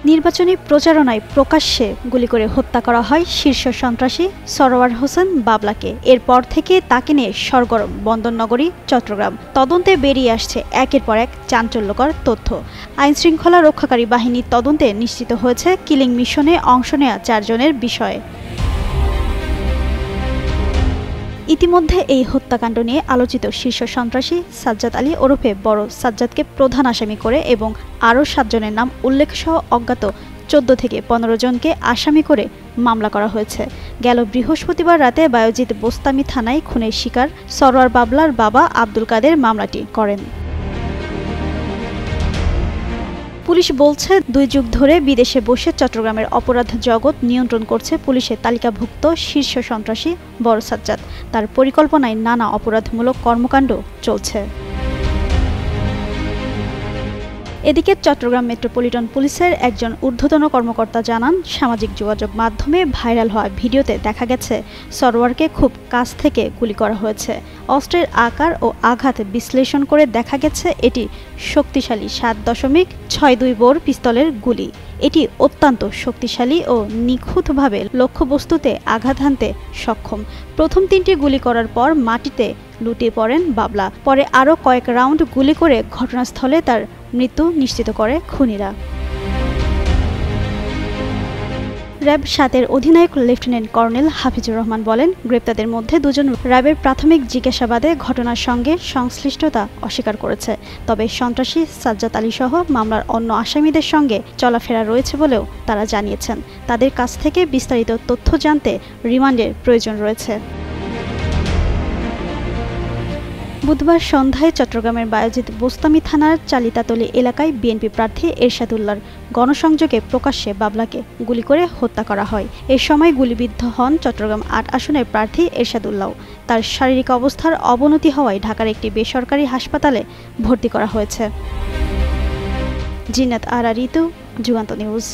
নির্বাচনী প্রচারণায় প্রকাশ্যে গুলি করে হত্যা করা হয় শীর্ষ সন্ত্রাসী সরওয়ার হোসেন বাবলাকে। এরপর থেকে তাকে নিয়ে সরগরম বন্দরনগরী চট্টগ্রাম। তদন্তে বেরিয়ে আসছে একের পর এক চাঞ্চল্যকর তথ্য। আইনশৃঙ্খলা রক্ষাকারী বাহিনীর তদন্তে নিশ্চিত হয়েছে কিলিং মিশনে অংশ নেওয়া 4 জনের বিষয়ে। ইতিমধ্যে এই হত্যাকাণ্ড নিয়ে আলোচিত শীর্ষ সন্ত্রাসী সাজ্জাদ আলী ওরফে বড় সাজ্জাদকে প্রধান আসামি করে এবং আরও 7 জনের নাম উল্লেখসহ অজ্ঞাত 14 থেকে 15 জনকে আসামি করে মামলা করা হয়েছে। গেল বৃহস্পতিবার রাতে বায়েজিদ বোস্তামি থানায় খুনের শিকার সরওয়ার বাবলার বাবা আব্দুল কাদের মামলাটি করেন। পুলিশ বলছে 2 যুগ ধরে বিদেশে বসে চট্টগ্রামের অপরাধ জগৎ নিয়ন্ত্রণ করছে পুলিশের তালিকাভুক্ত শীর্ষ সন্ত্রাসী বড় সাজ্জাদ। তার পরিকল্পনায় নানা অপরাধমূলক কর্মকাণ্ড চলছে। এদিকে চট্টগ্রাম মেট্রোপলিটন পুলিশের একজন ঊর্ধ্বতন কর্মকর্তা জানান, সামাজিক যোগাযোগ মাধ্যমে ভাইরাল হওয়া ভিডিওতে দেখা গেছে সরওয়ারকে খুব কাছ থেকে গুলি করা হয়েছে। অস্ত্রের আকার ও আঘাত বিশ্লেষণ করে দেখা গেছে এটি শক্তিশালী 7.62 বোর পিস্তলের গুলি। এটি অত্যন্ত শক্তিশালী ও নিখুঁতভাবে লক্ষ্যবস্তুতে আঘাত হানতে সক্ষম। প্রথম 3টি গুলি করার পর মাটিতে লুটিয়ে পড়েন বাবলা। পরে আরও কয়েক রাউন্ড গুলি করে ঘটনাস্থলে তার মৃত্যু নিশ্চিত করে খুনিরা। র্যাব 7-এর অধিনায়ক লেফটেন্যান্ট কর্নেল হাফিজুর রহমান বলেন, গ্রেপ্তারদের মধ্যে 2 জন র্যাবের প্রাথমিক জিজ্ঞাসাবাদে ঘটনার সঙ্গে সংশ্লিষ্টতা অস্বীকার করেছে। তবে সন্ত্রাসী সাজ্জাদ আলী সহ মামলার অন্য আসামিদের সঙ্গে চলাফেরা রয়েছে বলেও তারা জানিয়েছেন। তাদের কাছ থেকে বিস্তারিত তথ্য জানতে রিমান্ডের প্রয়োজন রয়েছে। বুধবার সন্ধ্যায় চট্টগ্রামের বায়েজিদ বোস্তামি থানার চালিতাতলী এলাকায় বিএনপি প্রার্থী এরশাদুল্লাহর গণসংযোগে প্রকাশ্যে বাবলাকে গুলি করে হত্যা করা হয়। এ সময় গুলিবিদ্ধ হন চট্টগ্রাম 8 আসনের প্রার্থী এরশাদুল্লাহ। তার শারীরিক অবস্থার অবনতি হওয়ায় ঢাকার একটি বেসরকারি হাসপাতালে ভর্তি করা হয়েছে। জিনাত আরা ঋতু, যুগান্ত নিউজ।